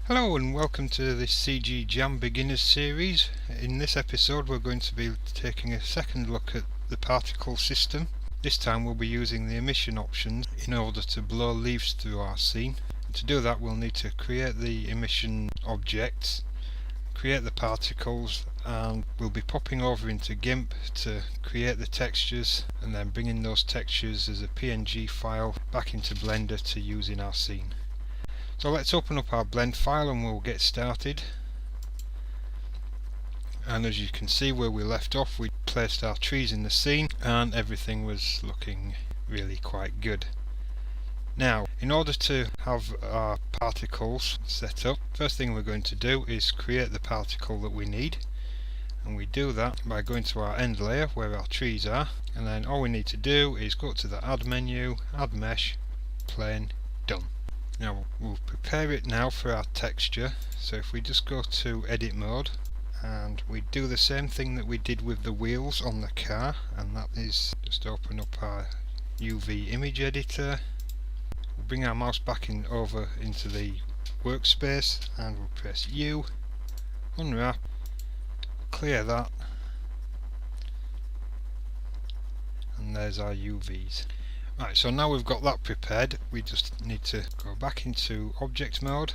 Hello and welcome to this CG Jam Beginners series. In this episode we're going to be taking a second look at the particle system. This time we'll be using the emission options in order to blow leaves through our scene. To do that we'll need to create the emission objects, create the particles, and we'll be popping over into Gimp to create the textures and then bringing those textures as a PNG file back into Blender to use in our scene. So let's open up our blend file and we'll get started. And as you can see, where we left off, we placed our trees in the scene and everything was looking really quite good. Now, in order to have our particles set up, first thing we're going to do is create the particle that we need, and we do that by going to our end layer where our trees are, and then all we need to do is go to the add menu, add mesh, plane, done. Now we'll prepare it now for our texture. So if we just go to edit mode and we do the same thing that we did with the wheels on the car, and that is just open up our UV image editor. We'll bring our mouse back over into the workspace and we'll press U, unwrap, clear that, and there's our UVs. Right, so now we've got that prepared, we just need to go back into object mode.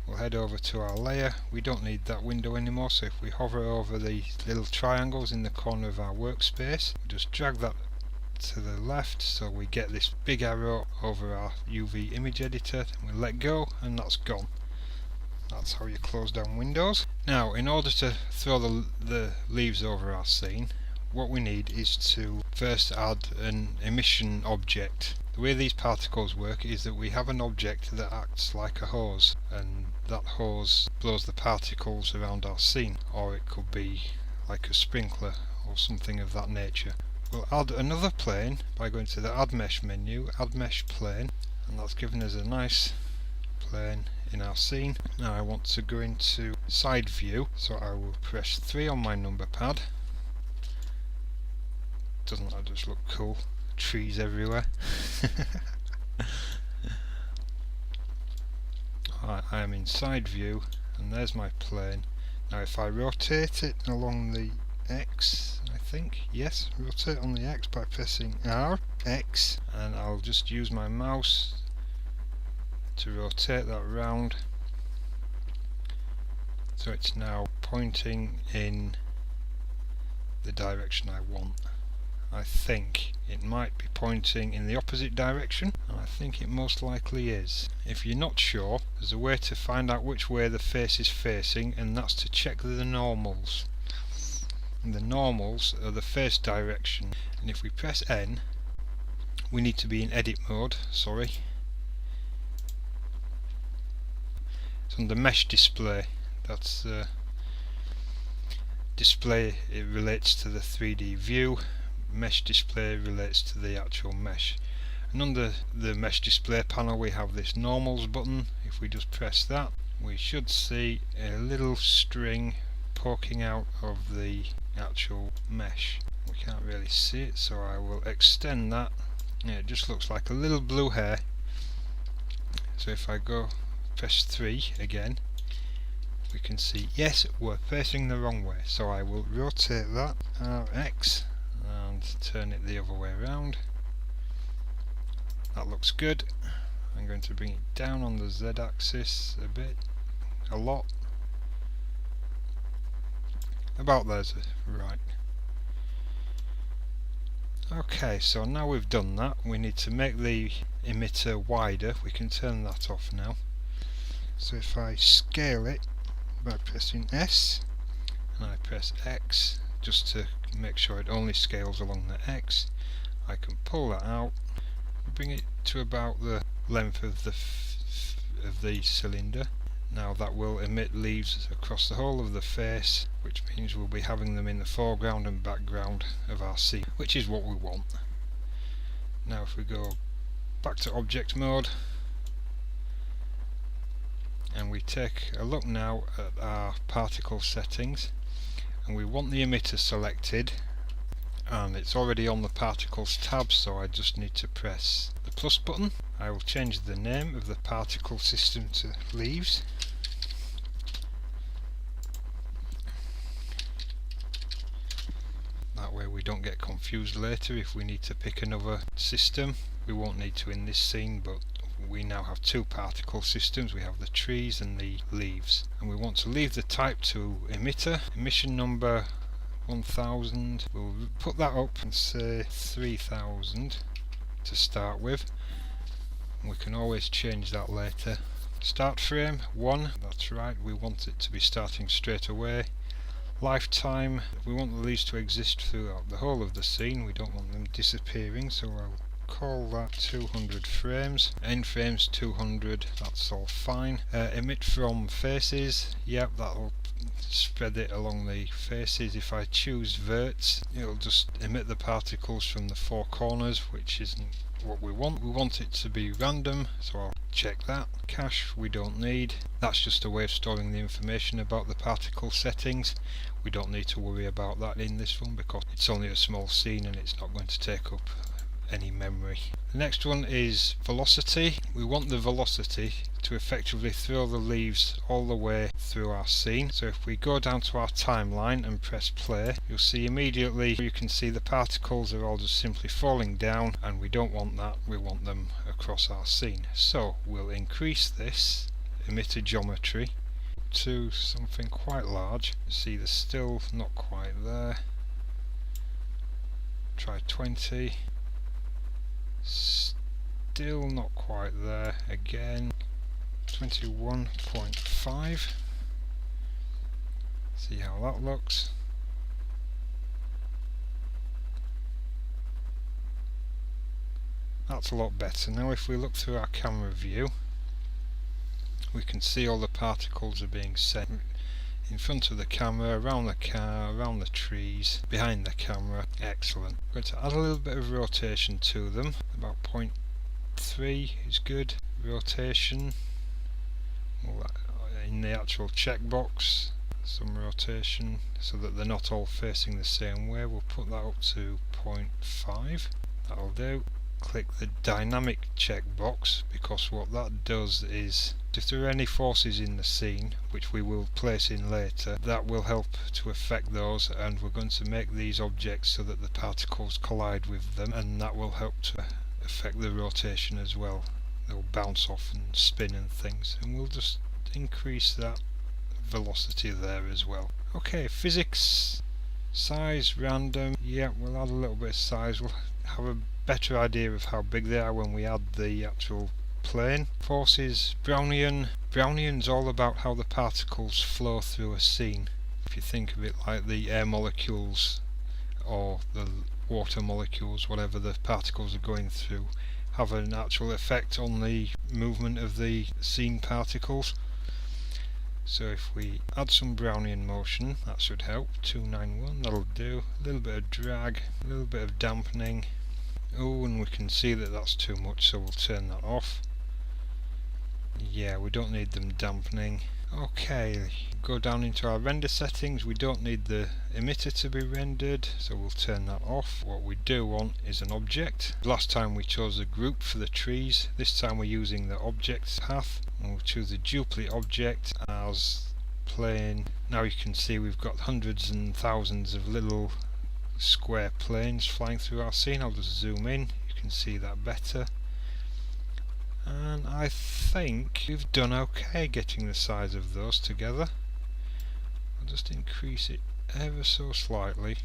We'll head over to our layer. We don't need that window anymore, so if we hover over the little triangles in the corner of our workspace, we'll just drag that to the left so we get this big arrow over our UV image editor, and we'll let go and that's gone. That's how you close down windows. Now in order to throw the leaves over our scene, what we need is to first add an emission object. The way these particles work is that we have an object that acts like a hose, and that hose blows the particles around our scene, or it could be like a sprinkler or something of that nature. We'll add another plane by going to the add mesh menu, add mesh plane, and that's given us a nice plane in our scene. Now I want to go into side view, so I will press 3 on my number pad. Doesn't that just look cool? Trees everywhere. I am in side view and there's my plane. Now if I rotate it along the X, I think, yes, rotate on the X by pressing R, X, and I'll just use my mouse to rotate that round so it's now pointing in the direction I want. I think it might be pointing in the opposite direction, and I think it most likely is. If you're not sure, there's a way to find out which way the face is facing, and that's to check the normals. And the normals are the face direction, and if we press N, we need to be in edit mode, sorry. It's under mesh display. That's display, it relates to the 3D view. Mesh display relates to the actual mesh, and under the mesh display panel we have this normals button. If we just press that, we should see a little string poking out of the actual mesh. We can't really see it, so I will extend that. Yeah, it just looks like a little blue hair. So if I go press 3 again, we can see, yes, we're facing the wrong way, so I will rotate that RX and turn it the other way around. That looks good. I'm going to bring it down on the Z axis a lot. About there's right. Okay, so now we've done that, we need to make the emitter wider. We can turn that off now. So if I scale it by pressing S and I press X, just to make sure it only scales along the X, I can pull that out and bring it to about the length of the cylinder. Now that will emit leaves across the whole of the face, which means we'll be having them in the foreground and background of our scene, which is what we want. Now if we go back to object mode and we take a look now at our particle settings, and we want the emitter selected, and it's already on the particles tab, so I just need to press the plus button. I will change the name of the particle system to leaves. That way we don't get confused later if we need to pick another system. We won't need to in this scene, but we now have two particle systems. We have the trees and the leaves, and we want to leave the type to emitter. Emission number 1000. We'll put that up and say 3000 to start with. We can always change that later. Start frame 1. That's right, we want it to be starting straight away. Lifetime, we want the leaves to exist throughout the whole of the scene. We don't want them disappearing, so I'll call that 200 frames. End frames 200, that's all fine. Emit from faces, yep, that'll spread it along the faces. If I choose verts, it'll just emit the particles from the four corners, which isn't what we want. We want it to be random, so I'll check that. Cache we don't need. That's just a way of storing the information about the particle settings. We don't need to worry about that in this one because it's only a small scene and it's not going to take up any memory. The next one is velocity. We want the velocity to effectively throw the leaves all the way through our scene. So if we go down to our timeline and press play, you'll see immediately you can see the particles are all just simply falling down, and we don't want that. We want them across our scene. So we'll increase this emitter geometry to something quite large. See, they're still not quite there. Try 20. Still not quite there. Again, 21.5. See how that looks. That's a lot better. Now if we look through our camera view, we can see all the particles are being sent in front of the camera, around the car, around the trees, behind the camera. Excellent. I'm going to add a little bit of rotation to them. About 0.3 is good. Rotation. In the actual checkbox, some rotation so that they're not all facing the same way. We'll put that up to 0.5. That'll do. Click the dynamic checkbox, because what that does is if there are any forces in the scene, which we will place in later, that will help to affect those, and we're going to make these objects so that the particles collide with them, and that will help to affect the rotation as well. They'll bounce off and spin and things, and we'll just increase that velocity there as well. Okay, physics, size, random. Yeah, we'll add a little bit of size. We'll have a better idea of how big they are when we add the actual plane. Forces, Brownian. Brownian's all about how the particles flow through a scene. If you think of it like the air molecules or the water molecules, whatever the particles are going through, have an actual effect on the movement of the scene particles. So if we add some Brownian motion, that should help. 291, that'll do. A little bit of drag, a little bit of dampening. Oh, and we can see that that's too much, so we'll turn that off. Yeah, we don't need them dampening. Okay, go down into our render settings. We don't need the emitter to be rendered, so we'll turn that off. What we do want is an object. Last time we chose a group for the trees. This time we're using the object path, and we'll choose the duplicate object as plane. Now you can see we've got hundreds and thousands of little square planes flying through our scene. I'll just zoom in, you can see that better. And I think we've done okay getting the size of those together. I'll just increase it ever so slightly.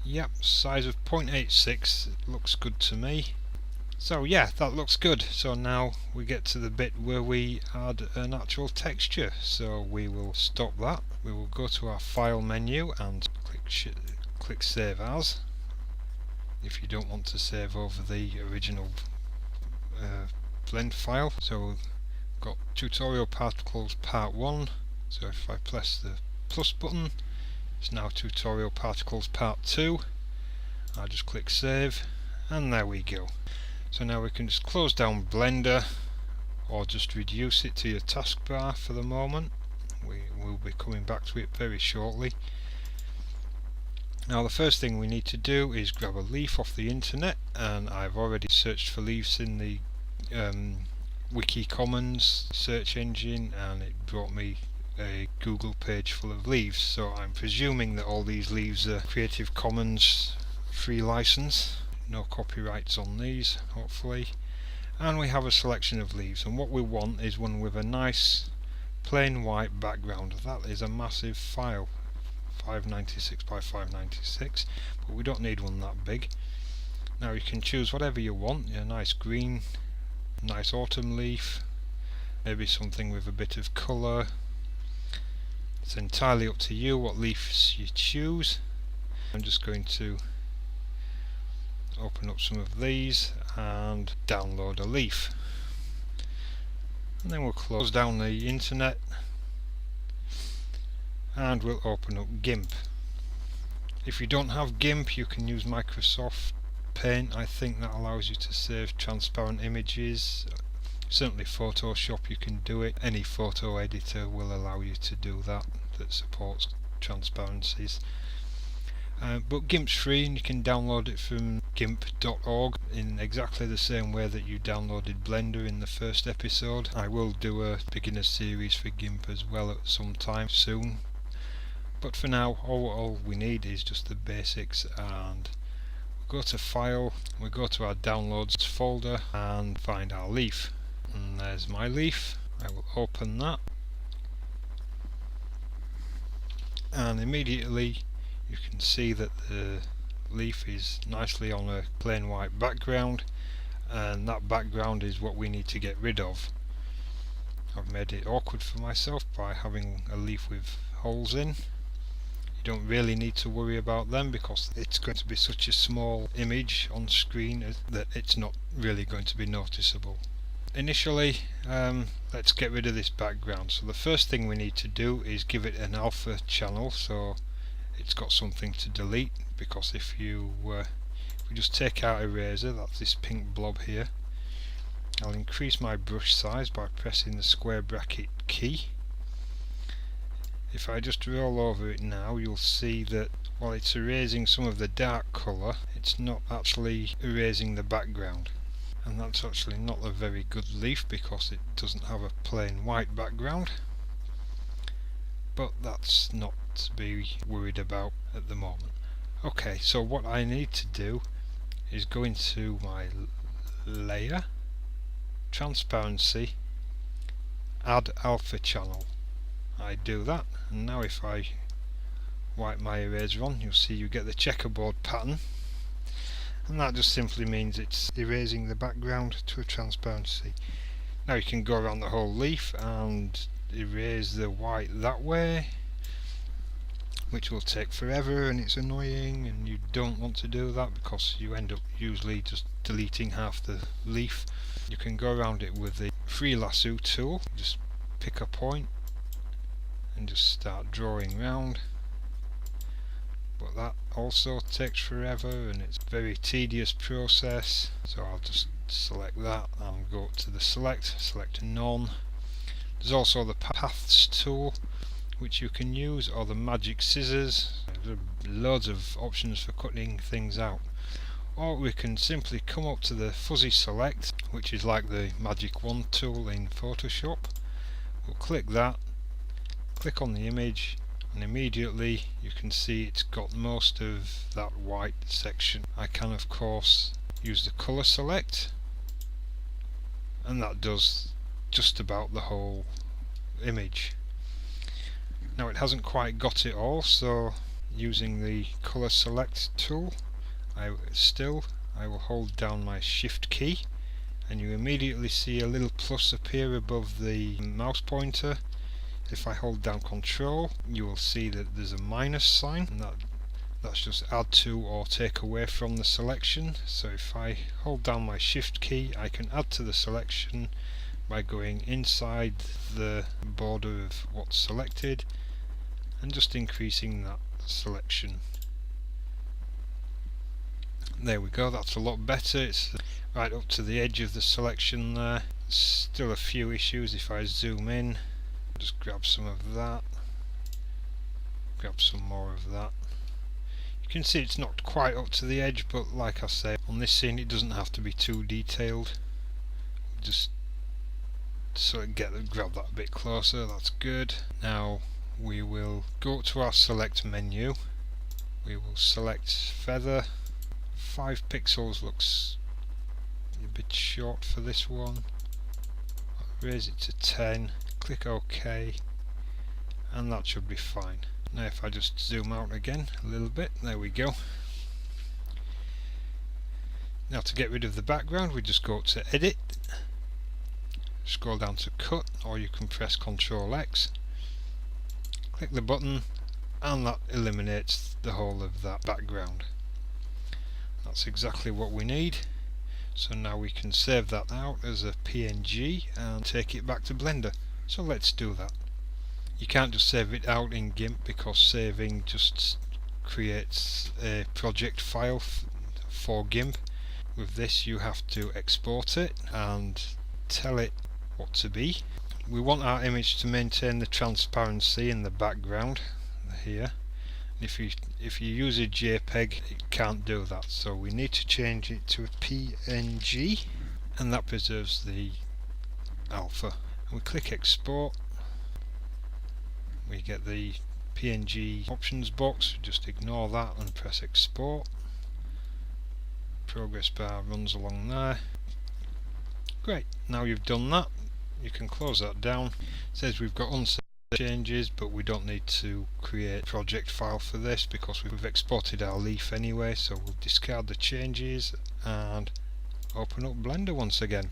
Yep, size of 0.86, it looks good to me. So yeah, that looks good. So now we get to the bit where we add an actual texture. So we will stop that. We will go to our file menu and click Save As, if you don't want to save over the original blend file. So we've got tutorial particles part 1. So if I press the plus button, it's now tutorial particles part 2. I'll just click save, and there we go. So now we can just close down Blender, or just reduce it to your taskbar for the moment. We will be coming back to it very shortly. Now the first thing we need to do is grab a leaf off the internet, and I've already searched for leaves in the Wiki Commons search engine, and it brought me a Google page full of leaves, so I'm presuming that all these leaves are Creative Commons free license, no copyrights on these hopefully. And we have a selection of leaves, and what we want is one with a nice plain white background. That is a massive file, 596 by 596, but we don't need one that big. Now you can choose whatever you want, a nice green, nice autumn leaf, maybe something with a bit of colour. It's entirely up to you what leaves you choose. I'm just going to open up some of these and download a leaf, and then we'll close down the internet and we'll open up Gimp. If you don't have Gimp, you can use Microsoft Paint. I think that allows you to save transparent images. Certainly Photoshop, you can do it. Any photo editor will allow you to do that supports transparencies. But Gimp's free, and you can download it from gimp.org in exactly the same way that you downloaded Blender in the first episode. I will do a beginner series for Gimp as well at some time soon, but for now all we need is just the basics. And we go to File, we go to our Downloads folder and find our leaf, and there's my leaf. I will open that, and immediately you can see that the leaf is nicely on a plain white background, and that background is what we need to get rid of. I've made it awkward for myself by having a leaf with holes in. You don't really need to worry about them because it's going to be such a small image on screen that it's not really going to be noticeable. Initially, let's get rid of this background. So the first thing we need to do is give it an alpha channel, so it's got something to delete, because if we just take out eraser, that's this pink blob here. I'll increase my brush size by pressing the square bracket key. If I just roll over it now, you'll see that while it's erasing some of the dark colour, it's not actually erasing the background, and that's actually not a very good leaf because it doesn't have a plain white background. But that's not to be worried about at the moment. Okay, so what I need to do is go into my layer, transparency, add alpha channel. I do that, and now if I wipe my eraser on, you'll see you get the checkerboard pattern, and that just simply means it's erasing the background to a transparency. Now you can go around the whole leaf and erase the white that way, which will take forever and it's annoying, and you don't want to do that because you end up usually just deleting half the leaf. You can go around it with the free lasso tool, just pick a point and just start drawing round, but that also takes forever and it's a very tedious process. So I'll just select that and go up to the select none. There's also the paths tool which you can use, or the magic scissors. There are loads of options for cutting things out. Or we can simply come up to the fuzzy select, which is like the magic wand tool in Photoshop. We'll click that, click on the image, and immediately you can see it's got most of that white section. I can of course use the colour select, and that does just about the whole image. Now it hasn't quite got it all, so using the colour select tool, I will hold down my shift key, and you immediately see a little plus appear above the mouse pointer. If I hold down Control, you will see that there's a minus sign, and that's just add to or take away from the selection. So if I hold down my shift key, I can add to the selection by going inside the border of what's selected and just increasing that selection. There we go, that's a lot better. It's right up to the edge of the selection there. Still a few issues. If I zoom in, just grab some of that, grab some more of that. You can see it's not quite up to the edge, but like I say, on this scene it doesn't have to be too detailed. Just sort of grab that a bit closer, that's good. Now we will go to our select menu. We will select feather. 5 pixels looks a bit short for this one. I'll raise it to 10, click OK, and that should be fine. Now if I just zoom out again a little bit, there we go. Now to get rid of the background, we just go to Edit, scroll down to Cut, or you can press Ctrl X, click the button, and that eliminates the whole of that background. That's exactly what we need. So now we can save that out as a PNG and take it back to Blender. So let's do that. You can't just save it out in Gimp because saving just creates a project file for Gimp. With this you have to export it and tell it what to be. We want our image to maintain the transparency in the background here. If you use a JPEG, it can't do that, so we need to change it to a PNG, and that preserves the alpha. We click export, we get the PNG options box, just ignore that and press export. Progress bar runs along there. Great, now you've done that, you can close that down. It says we've got unsaved changes, but we don't need to create a project file for this because we've exported our leaf anyway, so we'll discard the changes and open up Blender once again.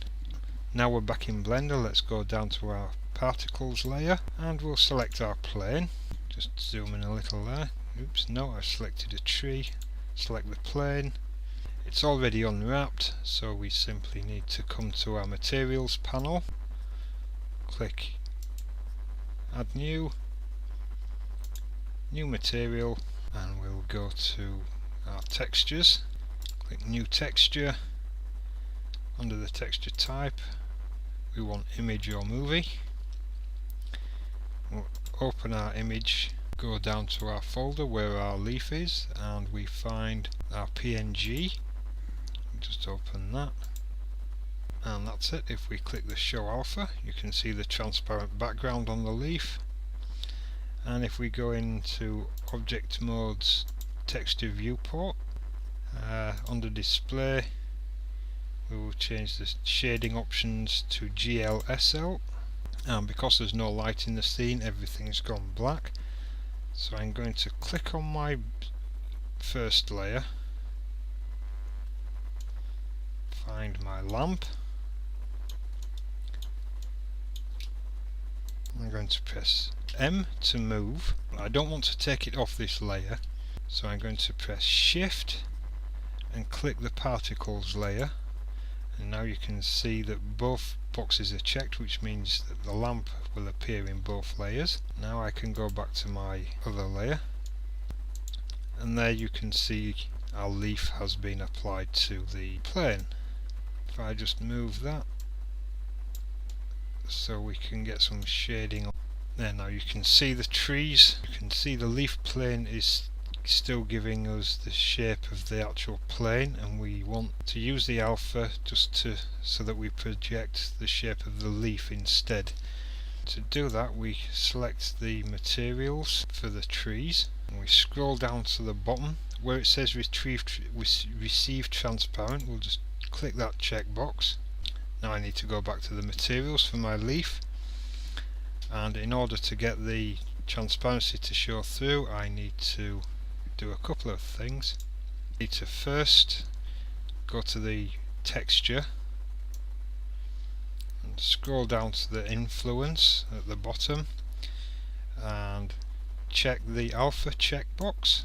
Now we're back in Blender, let's go down to our particles layer and we'll select our plane. Just zoom in a little there. Oops, no, I've selected a tree. Select the plane. It's already unwrapped, so we simply need to come to our materials panel, click add new material, and we'll go to our textures, click new texture. Under the texture type we want image or movie. We'll open our image, go down to our folder where our leaf is, and we find our PNG. Just open that, and that's it. If we click the show alpha, you can see the transparent background on the leaf. And if we go into object modes, texture viewport, under display we will change the shading options to GLSL, and because there's no light in the scene, everything's gone black. So I'm going to click on my first layer, find my lamp, I'm going to press M to move. I don't want to take it off this layer, so I'm going to press Shift and click the particles layer, and now you can see that both boxes are checked, which means that the lamp will appear in both layers. Now I can go back to my other layer, and there you can see our leaf has been applied to the plane. If I just move that so we can get some shading on there, now you can see the trees, you can see the leaf plane is still giving us the shape of the actual plane, and we want to use the alpha just so that we project the shape of the leaf instead. To do that we select the materials for the trees and we scroll down to the bottom where it says receive transparent. We'll just click that checkbox. Now I need to go back to the materials for my leaf, and in order to get the transparency to show through I need to do a couple of things. I need to first go to the texture and scroll down to the influence at the bottom and check the alpha checkbox,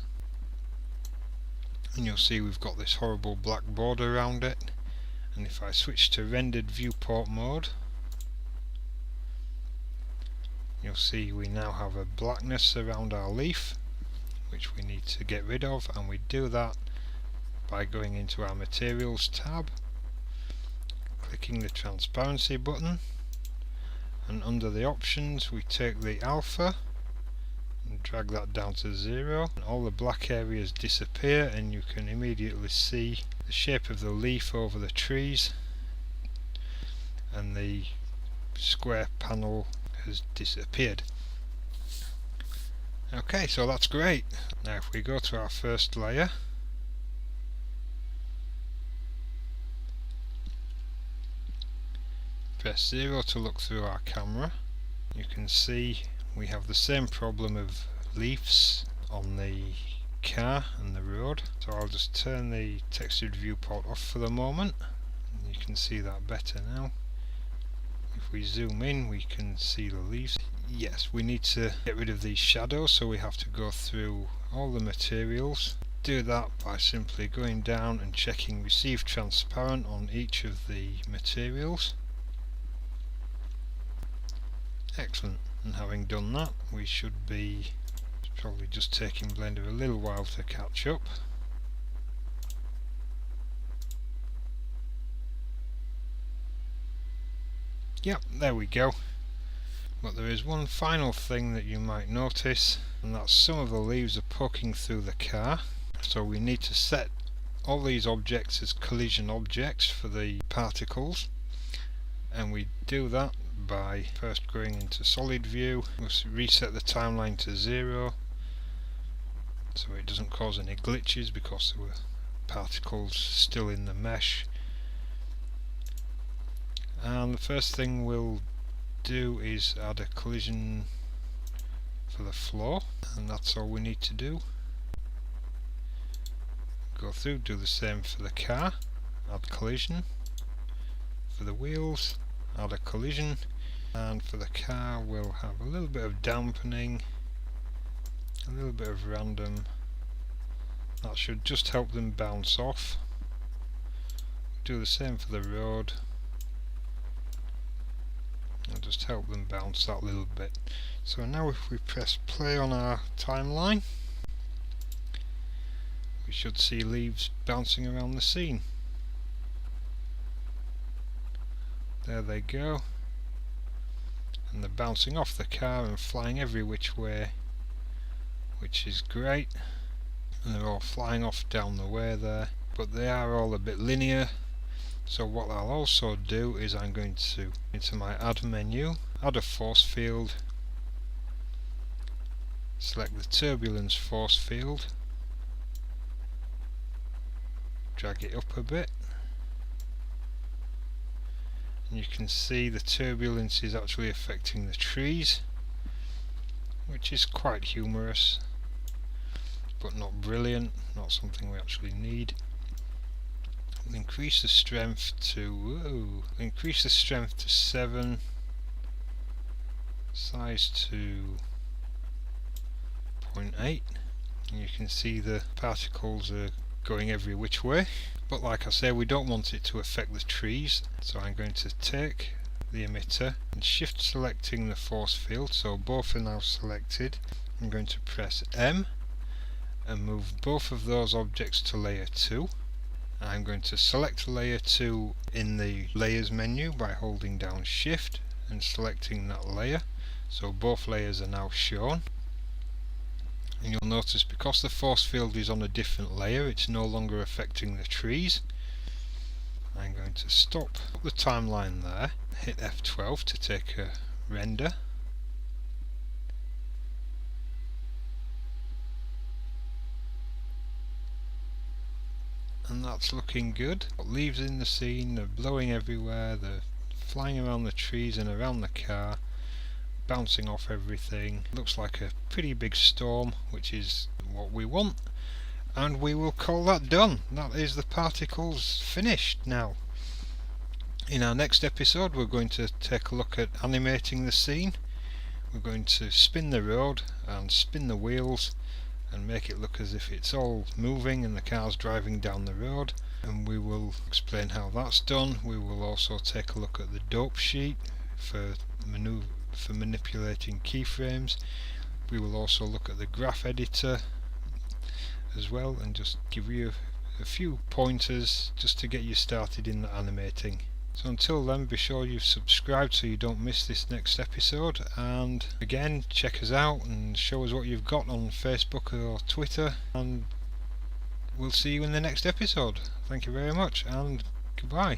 and you'll see we've got this horrible black border around it. And if I switch to rendered viewport mode, you'll see we now have a blackness around our leaf, which we need to get rid of, and we do that by going into our materials tab, clicking the transparency button, and under the options we take the alpha and and drag that down to 0, and all the black areas disappear, and you can immediately see the shape of the leaf over the trees, and the square panel has disappeared. Okay, so that's great. Now if we go to our first layer, press 0 to look through our camera, you can see we have the same problem of leaves on the car and the road. So I'll just turn the textured viewport off for the moment, and you can see that better now. If we zoom in, we can see the leaves. Yes, we need to get rid of these shadows, so we have to go through all the materials. Do that by simply going down and checking receive transparent on each of the materials. Excellent. And having done that, we should be probably just taking Blender a little while to catch up. Yep, there we go. But there is one final thing that you might notice, and that's some of the leaves are poking through the car. So we need to set all these objects as collision objects for the particles, and we do that by first going into solid view. We'll reset the timeline to 0 so it doesn't cause any glitches because there were particles still in the mesh. And the first thing we'll do is add a collision for the floor, and that's all we need to do. Go through, do the same for the car, add collision. For the wheels, add a collision, and for the car we'll have a little bit of dampening, a little bit of random. That should just help them bounce off. Do the same for the road. I'll just help them bounce that little bit. So now if we press play on our timeline, we should see leaves bouncing around the scene. There they go, and they're bouncing off the car and flying every which way, which is great. And they're all flying off down the way there, but they are all a bit linear. So what I'll also do is I'm going to, into my add menu, add a force field, select the turbulence force field, drag it up a bit, and you can see the turbulence is actually affecting the trees, which is quite humorous but not brilliant, not something we actually need. We'll increase the strength to 7, size to 0.8, and you can see the particles are going every which way, but like I say, we don't want it to affect the trees, so I'm going to take the emitter and shift selecting the force field, so both are now selected. I'm going to press M and move both of those objects to layer 2. I'm going to select layer 2 in the layers menu by holding down shift and selecting that layer, so both layers are now shown. And you'll notice because the force field is on a different layer, it's no longer affecting the trees. I'm going to stop the timeline there, hit F12 to take a render. And that's looking good. Got leaves in the scene, they're blowing everywhere, they're flying around the trees and around the car, bouncing off everything. Looks like a pretty big storm, which is what we want, and we will call that done. That is the particles finished now. In our next episode we're going to take a look at animating the scene. We're going to spin the road and spin the wheels and make it look as if it's all moving and the car's driving down the road, and we will explain how that's done. We will also take a look at the dope sheet for manipulating keyframes. We will also look at the graph editor as well, and just give you a few pointers just to get you started in the animating. So until then, be sure you've subscribed so you don't miss this next episode, and again, check us out and show us what you've got on Facebook or Twitter, and we'll see you in the next episode. Thank you very much, and goodbye.